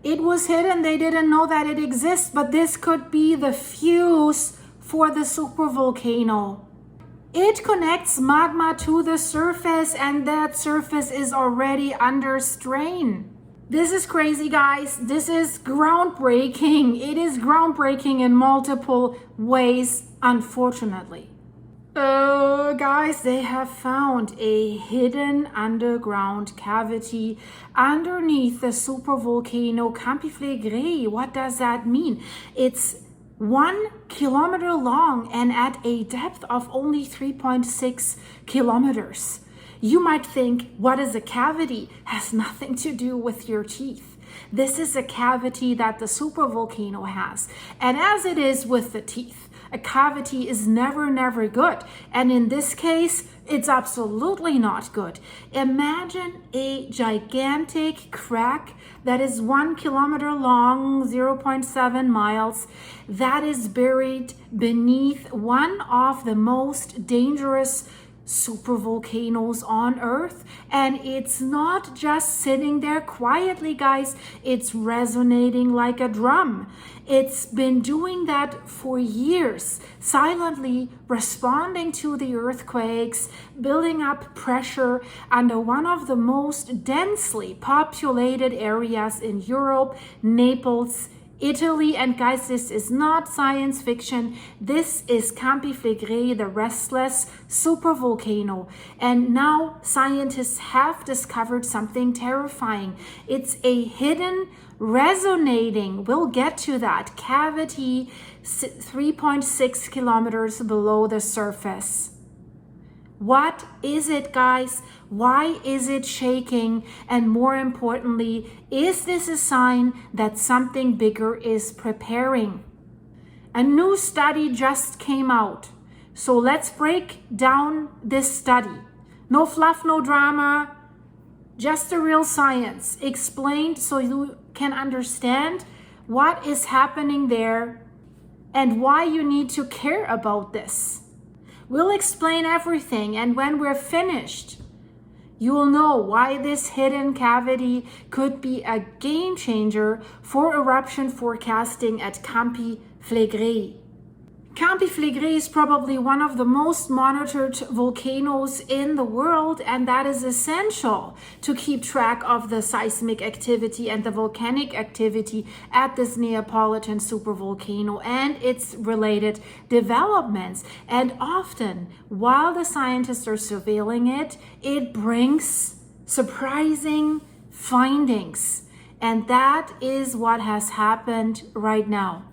It was hidden. They didn't know that it exists, but this could be the fuse for the supervolcano. It connects magma to the surface, and that surface is already under strain. This is crazy, guys. This is groundbreaking. It is groundbreaking in multiple ways, unfortunately. Guys, they have found a hidden underground cavity underneath the supervolcano Campi Flegrei. What does that mean? It's 1 kilometer long and at a depth of only 3.6 kilometers. You might think, what is a cavity? Has nothing to do with your teeth. This is a cavity that the supervolcano has. And as it is with the teeth, a cavity is never good. And in this case, it's absolutely not good. Imagine a gigantic crack that is 1 kilometer long, 0.7 miles, that is buried beneath one of the most dangerous supervolcanoes on Earth. And it's not just sitting there quietly, guys. It's resonating like a drum. It's been doing that for years, silently responding to the earthquakes, building up pressure under one of the most densely populated areas in Europe, Naples, Italy. And guys, this is not science fiction. This is Campi Flegrei, the restless supervolcano. And now scientists have discovered something terrifying. It's a hidden, resonating, we'll get to that, cavity 3.6 kilometers below the surface. What is it, guys? Why is it shaking? And more importantly, is this a sign that something bigger is preparing? A new study just came out. So let's break down this study. No fluff, no drama, just the real science explained so you can understand what is happening there and why you need to care about this. We'll explain everything, and when we're finished, you will know why this hidden cavity could be a game changer for eruption forecasting at Campi Flegrei. Campi Flegrei is probably one of the most monitored volcanoes in the world, and that is essential to keep track of the seismic activity and the volcanic activity at this Neapolitan supervolcano and its related developments. And often, while the scientists are surveilling it, it brings surprising findings. And that is what has happened right now.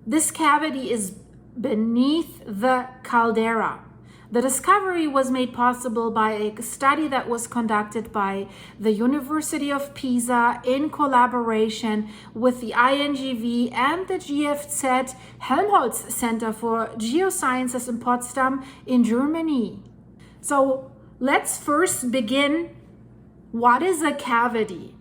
This cavity is beneath the caldera. The discovery was made possible by a study that was conducted by the University of Pisa in collaboration with the INGV and the GFZ Helmholtz Center for Geosciences in Potsdam in Germany. So let's first begin. What is a cavity?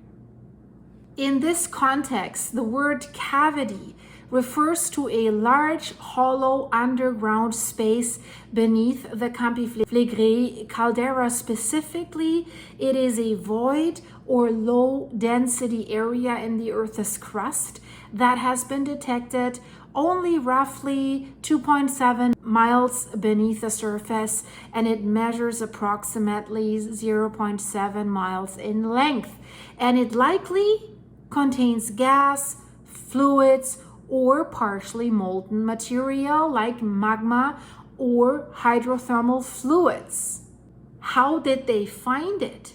In this context, the word cavity refers to a large hollow underground space beneath the Campi Flegrei caldera. Specifically, it is a void or low density area in the Earth's crust that has been detected only roughly 2.7 miles beneath the surface, and it measures approximately 0.7 miles in length. And it likely contains gas, fluids, or partially molten material like magma or hydrothermal fluids. How did they find it?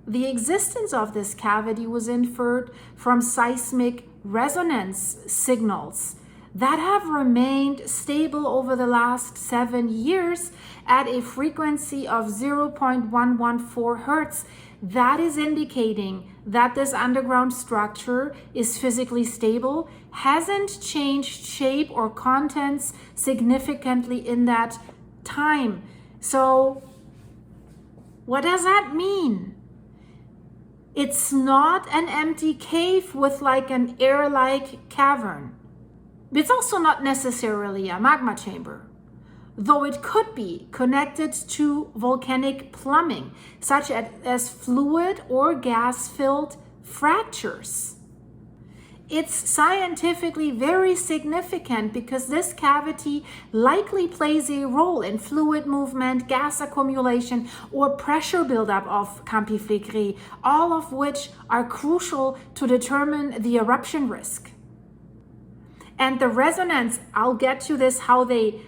The existence of this cavity was inferred from seismic resonance signals that have remained stable over the last 7 years at a frequency of 0.114 hertz. That is indicating that this underground structure is physically stable, hasn't changed shape or contents significantly in that time. So what does that mean? It's not an empty cave with like an air-like cavern. It's also not necessarily a magma chamber, though it could be connected to volcanic plumbing, such as fluid or gas-filled fractures. It's scientifically very significant because this cavity likely plays a role in fluid movement, gas accumulation, or pressure buildup of Campi Flegrei, all of which are crucial to determine the eruption risk. And the resonance, I'll get to this, how they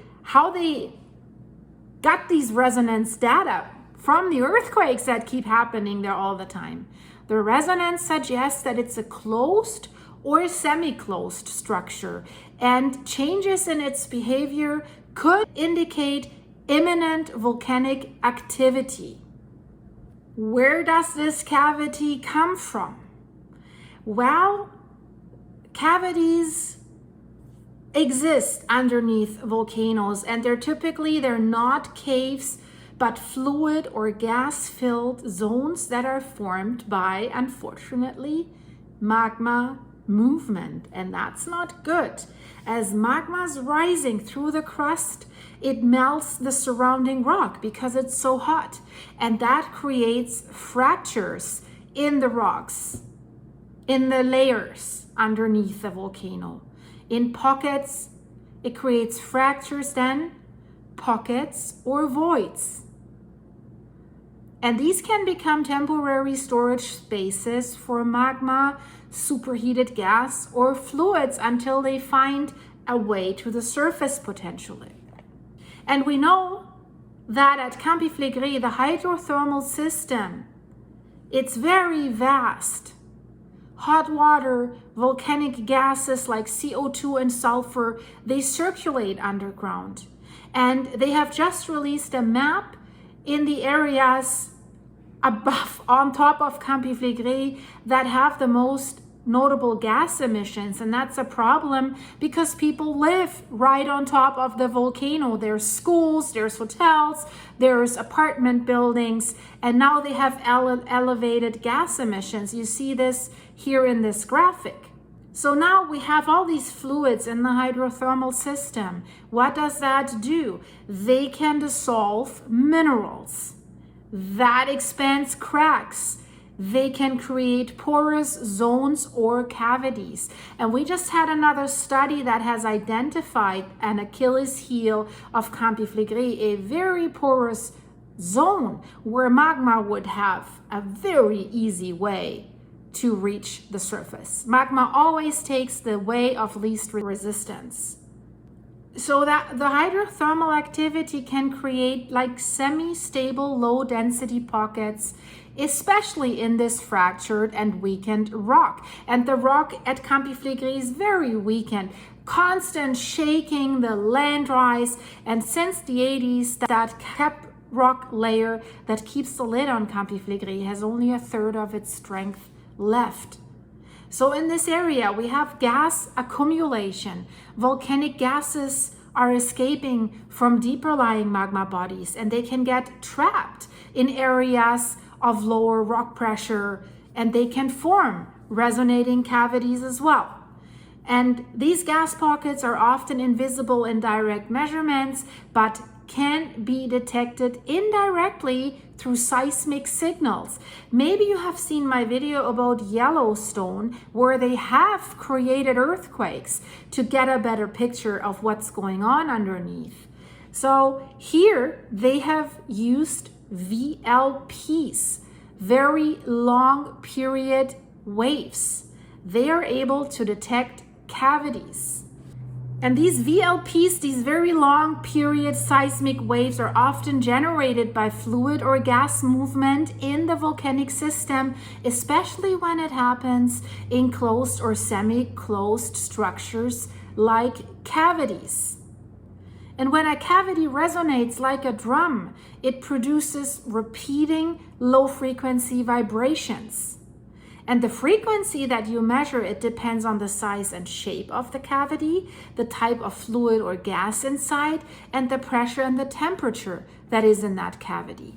got these resonance data from the earthquakes that keep happening there all the time. The resonance suggests that it's a closed or semi-closed structure, and changes in its behavior could indicate imminent volcanic activity. Where does this cavity come from? Well, cavities exist underneath volcanoes, and they're not caves, but fluid or gas-filled zones that are formed by, unfortunately, magma movement. And that's not good. As magma is rising through the crust, it melts the surrounding rock because it's so hot, and that creates fractures in the rocks, in the layers underneath the volcano. In pockets, it creates fractures, then pockets or voids. And these can become temporary storage spaces for magma, superheated gas, or fluids until they find a way to the surface potentially. And we know that at Campi Flegrei, the hydrothermal system, it's very vast. Hot water, volcanic gases like CO2 and sulfur, they circulate underground. And they have just released a map in the areas above, on top of Campi Flegrei, that have the most notable gas emissions. And that's a problem because people live right on top of the volcano. There's schools, there's hotels, there's apartment buildings, and now they have elevated gas emissions. You see this here in this graphic. So now we have all these fluids in the hydrothermal system. What does that do? They can dissolve minerals. That expands cracks. They can create porous zones or cavities. And we just had another study that has identified an Achilles heel of Campi Flegrei, a very porous zone where magma would have a very easy way to reach the surface. Magma always takes the way of least resistance. So that the hydrothermal activity can create like semi-stable low density pockets, especially in this fractured and weakened rock. And the rock at Campi Flegrei is very weakened, constant shaking, the land rise, and since the 80s, that cap rock layer that keeps the lid on Campi Flegrei has only a third of its strength left. So in this area, we have gas accumulation. Volcanic gases are escaping from deeper lying magma bodies, and they can get trapped in areas of lower rock pressure, and they can form resonating cavities as well. And these gas pockets are often invisible in direct measurements, but can be detected indirectly through seismic signals. Maybe you have seen my video about Yellowstone, where they have created earthquakes to get a better picture of what's going on underneath. So here they have used VLPs, very long period waves. They are able to detect cavities. And these VLPs, these very long period seismic waves, are often generated by fluid or gas movement in the volcanic system, especially when it happens in closed or semi-closed structures like cavities. And when a cavity resonates like a drum, it produces repeating low-frequency vibrations. And the frequency that you measure, it depends on the size and shape of the cavity, the type of fluid or gas inside, and the pressure and the temperature that is in that cavity.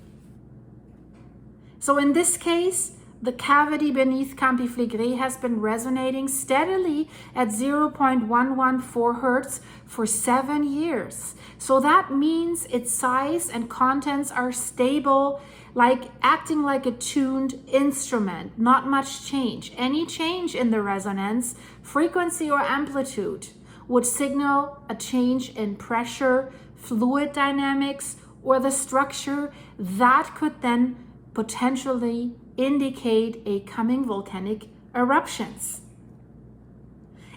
So in this case, the cavity beneath Campi Flegrei has been resonating steadily at 0.114 hertz for 7 years. So that means its size and contents are stable, like acting like a tuned instrument, not much change. Any change in the resonance, frequency or amplitude would signal a change in pressure, fluid dynamics, or the structure that could then potentially indicate a coming volcanic eruptions.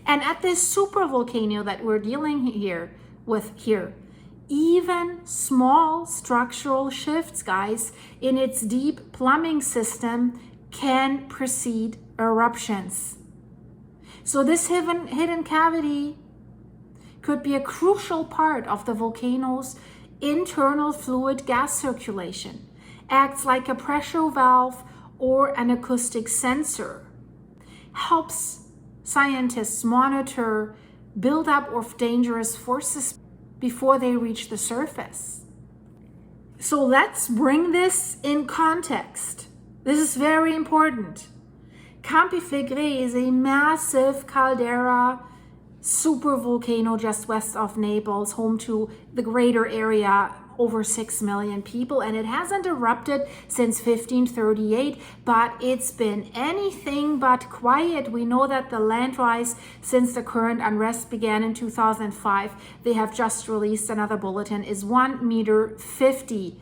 And at this supervolcano that we're dealing with here, even small structural shifts, guys, in its deep plumbing system can precede eruptions. So this hidden cavity could be a crucial part of the volcano's internal fluid gas circulation, acts like a pressure valve or an acoustic sensor, helps scientists monitor buildup of dangerous forces before they reach the surface. So let's bring this in context. This is very important. Campi Flegrei is a massive caldera supervolcano just west of Naples, home to the greater area, over 6 million people, and it hasn't erupted since 1538, but it's been anything but quiet. We know that the land rise since the current unrest began in 2005, they have just released another bulletin, is 1.50 meters.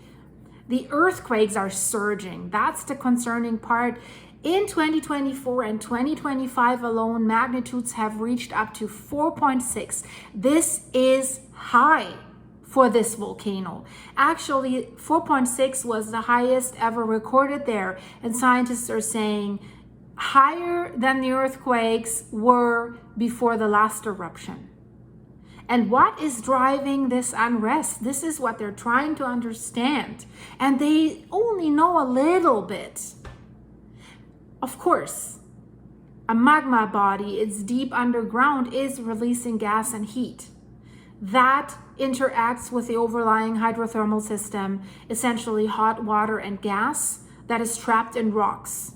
The earthquakes are surging. That's the concerning part. In 2024 and 2025 alone, magnitudes have reached up to 4.6. This is high for this volcano. Actually, 4.6 was the highest ever recorded there, and scientists are saying higher than the earthquakes were before the last eruption. And what is driving this unrest? This is what they're trying to understand, and they only know a little bit. Of course, a magma body, it's deep underground, is releasing gas and heat. That interacts with the overlying hydrothermal system, essentially hot water and gas that is trapped in rocks.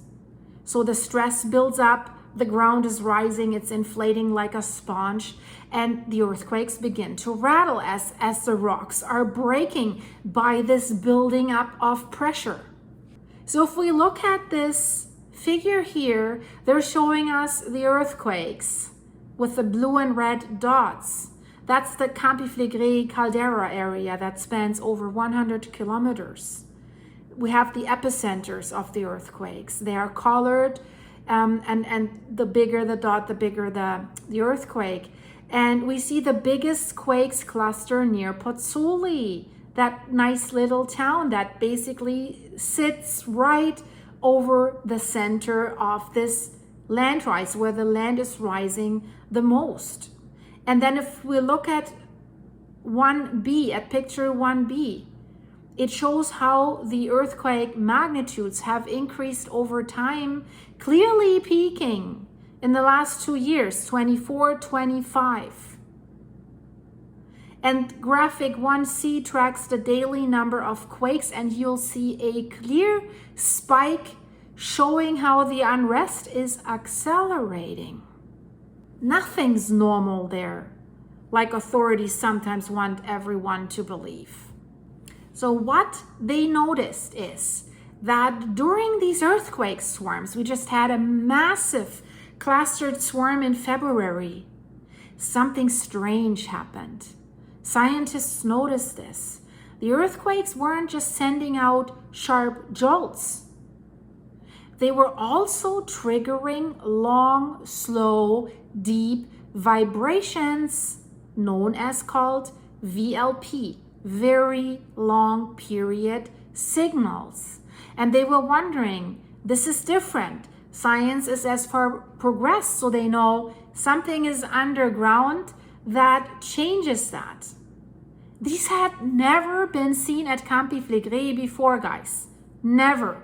So the stress builds up, the ground is rising, it's inflating like a sponge, and the earthquakes begin to rattle as the rocks are breaking by this building up of pressure. So if we look at this figure here, they're showing us the earthquakes with the blue and red dots. That's the Campi Flegrei caldera area that spans over 100 kilometers. We have the epicenters of the earthquakes. They are colored, and the bigger the dot, the bigger the earthquake. And we see the biggest quakes cluster near Pozzuoli, that nice little town that basically sits right over the center of this land rise, where the land is rising the most. And then if we look at 1B, at picture 1B, it shows how the earthquake magnitudes have increased over time, clearly peaking in the last 2 years, 24, 25. And graphic 1C tracks the daily number of quakes, and you'll see a clear spike showing how the unrest is accelerating. Nothing's normal there, like authorities sometimes want everyone to believe. So what they noticed is that during these earthquake swarms, we just had a massive clustered swarm in February, something strange happened. Scientists noticed this. The earthquakes weren't just sending out sharp jolts. They were also triggering long, slow, deep vibrations known as called VLP, very long period signals. And they were wondering, this is different. Science is as far progressed, so they know something is underground that changes that. These had never been seen at Campi Flegrei before, guys. Never.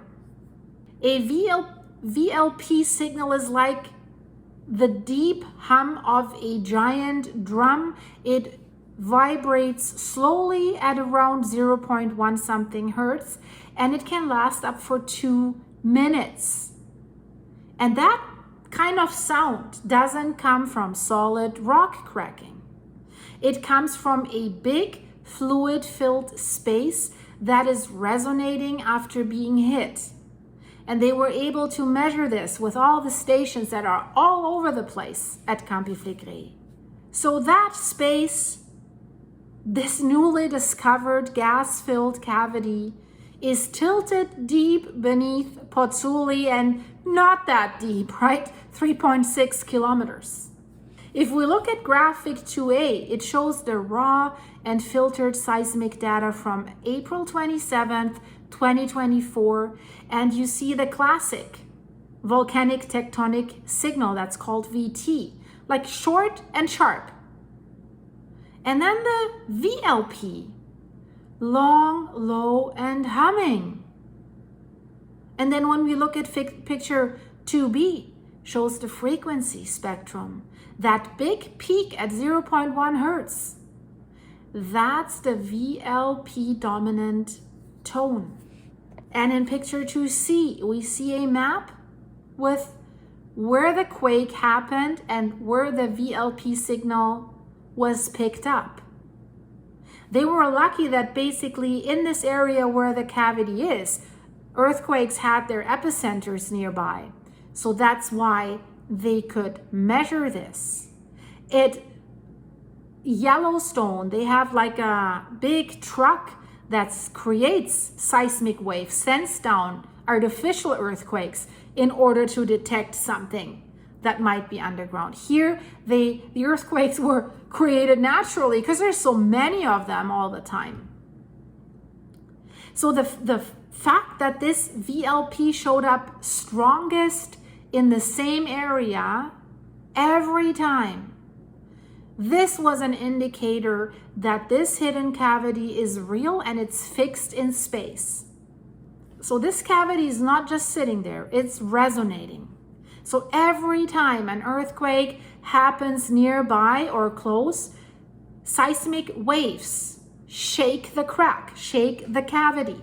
A VLP signal is like the deep hum of a giant drum. It vibrates slowly at around 0.1 something hertz, and it can last up for 2 minutes. And that kind of sound doesn't come from solid rock cracking. It comes from a big fluid-filled space that is resonating after being hit. And they were able to measure this with all the stations that are all over the place at Campi Flegrei. So that space, this newly discovered gas-filled cavity, is tilted deep beneath Pozzuoli and not that deep, right? 3.6 kilometers. If we look at graphic 2A, it shows the raw and filtered seismic data from April 27th, 2024, and you see the classic volcanic tectonic signal that's called VT, like short and sharp. And then the VLP, long, low, and humming. And then when we look at picture 2B, shows the frequency spectrum, that big peak at 0.1 hertz. That's the VLP dominant tone. And in picture 2C, we see a map with where the quake happened and where the VLP signal was picked up. They were lucky that basically in this area where the cavity is, earthquakes had their epicenters nearby. So that's why they could measure this. At Yellowstone, they have like a big truck that creates seismic waves, sends down artificial earthquakes in order to detect something that might be underground. Here, the earthquakes were created naturally because there's so many of them all the time. So the fact that this VLP showed up strongest in the same area every time, this was an indicator that this hidden cavity is real and it's fixed in space. So this cavity is not just sitting there, it's resonating. So every time an earthquake happens nearby or close, seismic waves shake the crack, shake the cavity,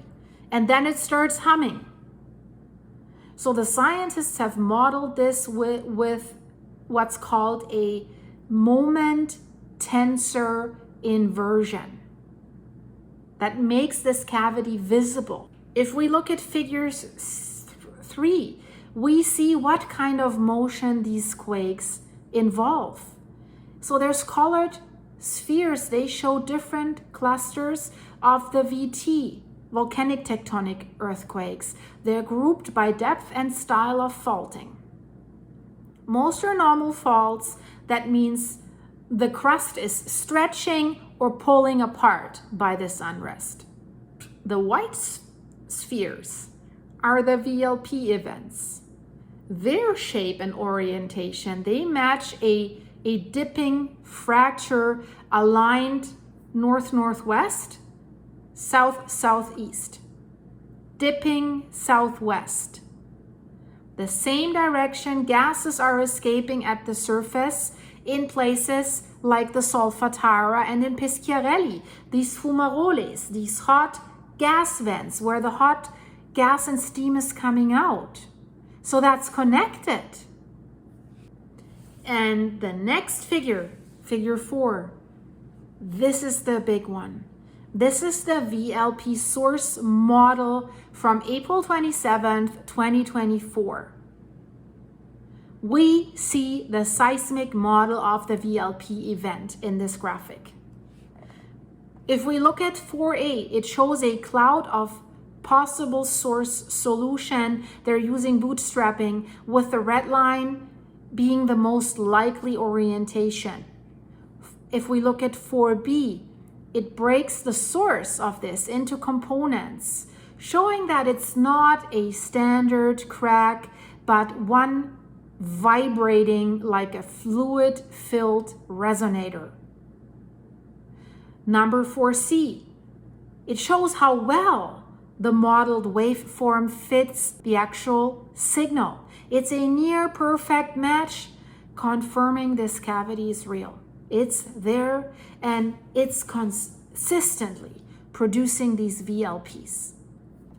and then it starts humming. So the scientists have modeled this with what's called a moment tensor inversion that makes this cavity visible. If we look at figures 3, we see what kind of motion these quakes involve. So there's colored spheres. They show different clusters of the VT, volcanic tectonic earthquakes. They're grouped by depth and style of faulting. Most are normal faults. That means the crust is stretching or pulling apart by this unrest. The white spheres are the VLP events. Their shape and orientation, they match a dipping fracture aligned north-northwest, south-southeast, dipping southwest. The same direction gases are escaping at the surface in places like the Solfatara and in Peschiarelli, these fumaroles, these hot gas vents where the hot gas and steam is coming out. So that's connected. And the next figure, figure 4, this is the big one. This is the VLP source model from April 27th, 2024. We see the seismic model of the VLP event in this graphic. If we look at 4A, it shows a cloud of possible source solution. They're using bootstrapping with the red line being the most likely orientation. If we look at 4B, it breaks the source of this into components, showing that it's not a standard crack, but one vibrating like a fluid-filled resonator. Number 4C, it shows how well the modeled waveform fits the actual signal. It's a near perfect match, confirming this cavity is real. It's there and it's consistently producing these VLPs.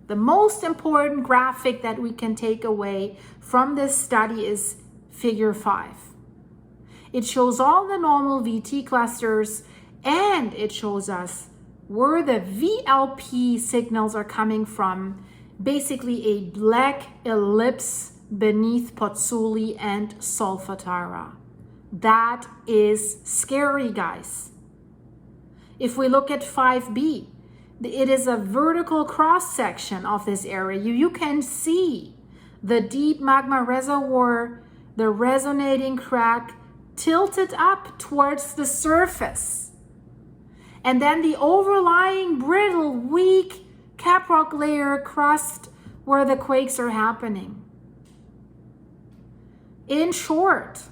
The most important graphic that we can take away from this study is figure 5. It shows all the normal VT clusters, and it shows us where the VLP signals are coming from, basically a black ellipse beneath Pozzuoli and Solfatara. That is scary, guys. If we look at 5B, it is a vertical cross section of this area. You can see the deep magma reservoir, the resonating crack tilted up towards the surface. And then the overlying brittle, weak caprock layer crust where the quakes are happening. In short,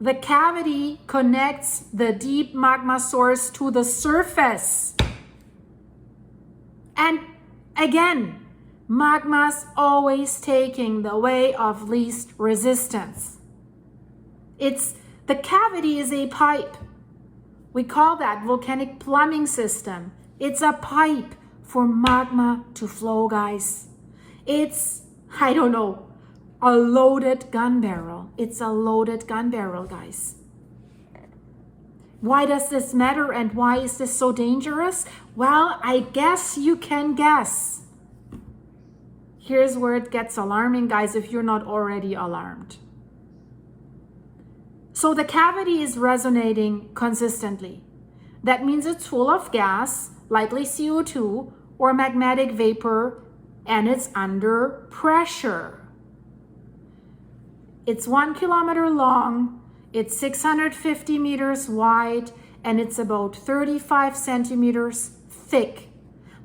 the cavity connects the deep magma source to the surface. And again, magma's always taking the way of least resistance. The cavity is a pipe. We call that volcanic plumbing system. It's a pipe for magma to flow, guys. It's, I don't know, a loaded gun barrel. It's a loaded gun barrel, guys. Why does this matter and why is this so dangerous? Well, I guess you can guess. Here's where it gets alarming, guys, if you're not already alarmed. So the cavity is resonating consistently. That means it's full of gas, likely CO2 or magmatic vapor, and it's under pressure. It's 1 kilometer long, it's 650 meters wide, and it's about 35 centimeters thick.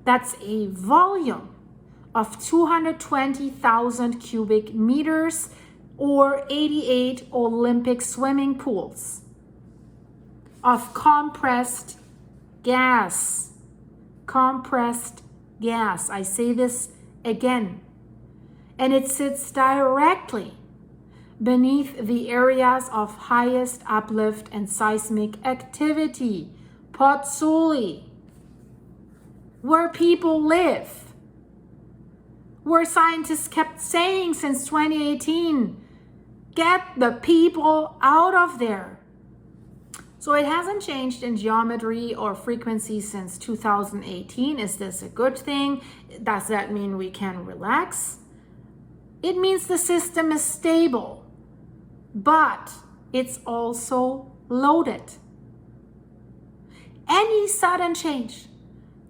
That's a volume of 220,000 cubic meters or 88 Olympic swimming pools of compressed gas. Compressed gas. I say this again. And it sits directly beneath the areas of highest uplift and seismic activity. Pozzuoli, where people live, where scientists kept saying since 2018, get the people out of there. So it hasn't changed in geometry or frequency since 2018. Is this a good thing? Does that mean we can relax? It means the system is stable, but it's also loaded. Any sudden change,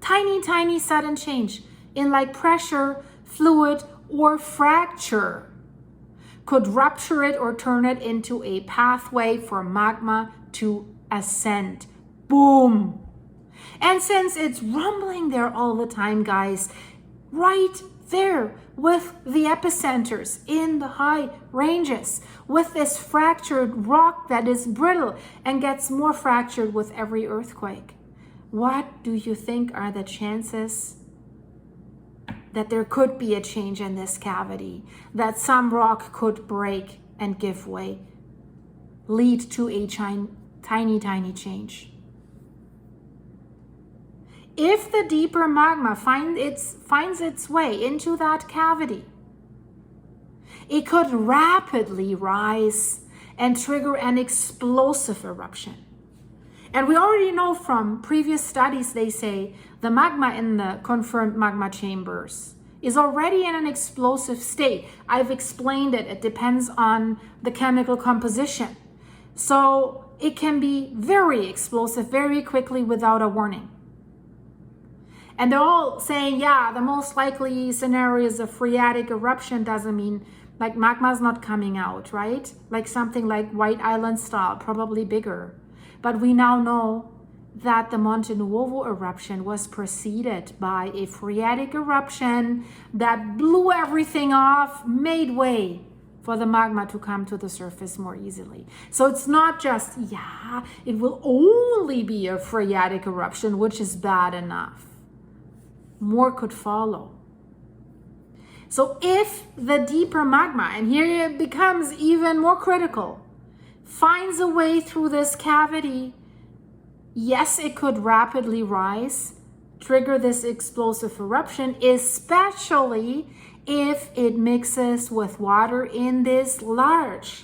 tiny sudden change in like pressure, fluid, or fracture could rupture it or turn it into a pathway for magma to ascend. Boom. And since it's rumbling there all the time, guys, right there with the epicenters in the high ranges, with this fractured rock that is brittle and gets more fractured with every earthquake, what do you think are the chances that there could be a change in this cavity, that some rock could break and give way, lead to a tiny change? If the deeper magma finds its way into that cavity, it could rapidly rise and trigger an explosive eruption. And we already know from previous studies, they say the magma in the confirmed magma chambers is already in an explosive state. I've explained it. It depends on the chemical composition. So it can be very explosive very quickly without a warning. And they're all saying, yeah, the most likely scenario is a phreatic eruption. Doesn't mean like magma's not coming out, right? Like something like White Island style, probably bigger. But we now know that the Monte Nuovo eruption was preceded by a phreatic eruption that blew everything off, made way for the magma to come to the surface more easily. So it's not just, yeah, it will only be a phreatic eruption, which is bad enough. More could follow. So if the deeper magma, and here it becomes even more critical, finds a way through this cavity, yes, it could rapidly rise, trigger this explosive eruption, especially if it mixes with water in this large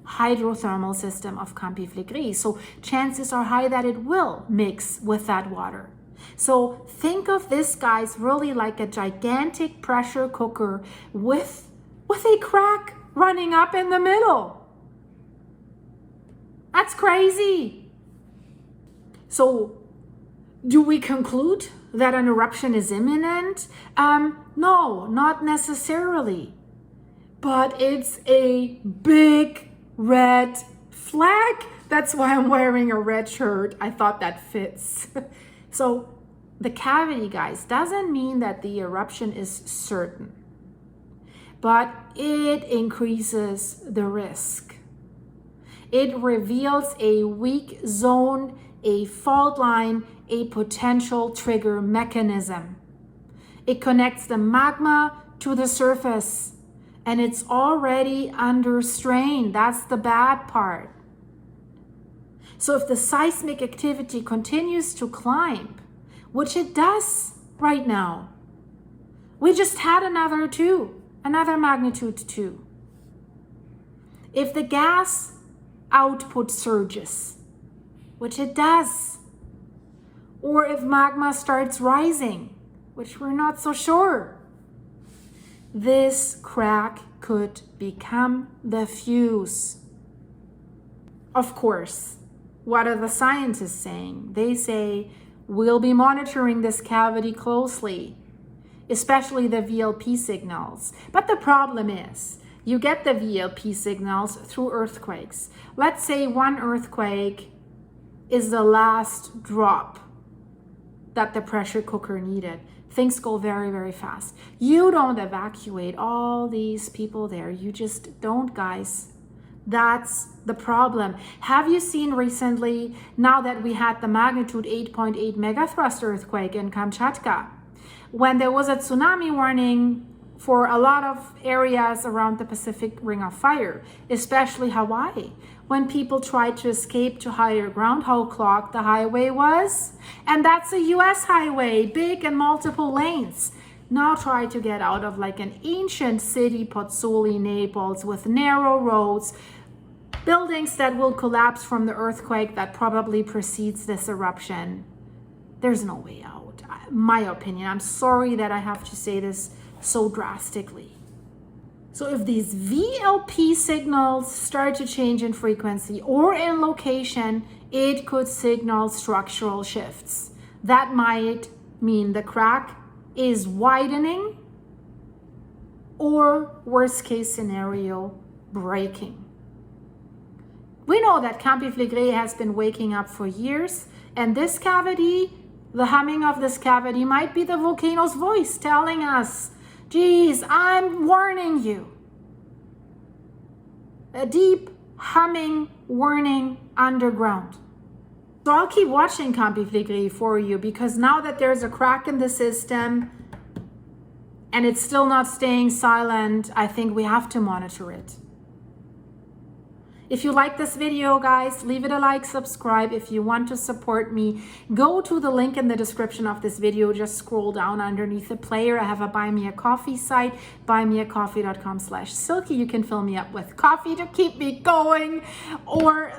hydrothermal system of Campi Flegrei. So chances are high that it will mix with that water. So think of this, guys, really like a gigantic pressure cooker with a crack running up in the middle. That's crazy. So do we conclude that an eruption is imminent? No, not necessarily. But it's a big red flag. That's why I'm wearing a red shirt. I thought that fits. So the cavity, guys, doesn't mean that the eruption is certain, but it increases the risk. It reveals a weak zone, a fault line, a potential trigger mechanism. It connects the magma to the surface, and it's already under strain. That's the bad part. So if the seismic activity continues to climb, which it does right now, we just had another magnitude 2. If the gas output surges, which it does, or if magma starts rising, which we're not so sure, this crack could become the fuse. Of course, what are the scientists saying? They say, we'll be monitoring this cavity closely, especially the VLP signals. But the problem is, you get the VLP signals through earthquakes. Let's say one earthquake is the last drop that the pressure cooker needed. Things go very, very fast. You don't evacuate all these people there. You just don't, guys. That's the problem. Have you seen recently, now that we had the magnitude 8.8 megathrust earthquake in Kamchatka, when there was a tsunami warning for a lot of areas around the Pacific Ring of Fire, especially Hawaii, when people tried to escape to higher ground, how clogged the highway was? And that's a US highway, big and multiple lanes. Now try to get out of like an ancient city, Pozzuoli, Naples, with narrow roads, buildings that will collapse from the earthquake that probably precedes this eruption. There's no way out, my opinion. I'm sorry that I have to say this so drastically. So if these VLP signals start to change in frequency or in location, it could signal structural shifts. That might mean the crack is widening, or worst case scenario, breaking. We know that Campi Flegrei has been waking up for years, and this cavity, the humming of this cavity might be the volcano's voice telling us, geez, I'm warning you. A deep humming warning underground. So I'll keep watching Campi Flegrei for you, because now that there's a crack in the system and it's still not staying silent, I think we have to monitor it. If you like this video, guys, leave it a like, subscribe. If you want to support me, go to the link in the description of this video. Just scroll down underneath the player. I have a Buy Me a Coffee site, buymeacoffee.com/silky. You can fill me up with coffee to keep me going, or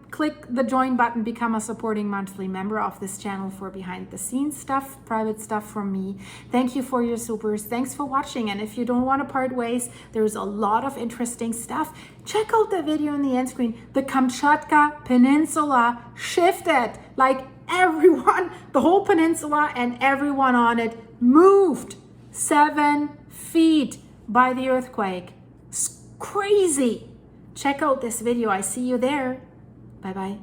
click the join button, become a supporting monthly member of this channel for behind the scenes stuff, private stuff from me. Thank you for your supers. Thanks for watching. And if you don't want to part ways, there's a lot of interesting stuff. Check out the video on the end screen. The Kamchatka Peninsula shifted. Like everyone, the whole peninsula and everyone on it moved 7 feet by the earthquake. It's crazy. Check out this video. I see you there. Bye-bye.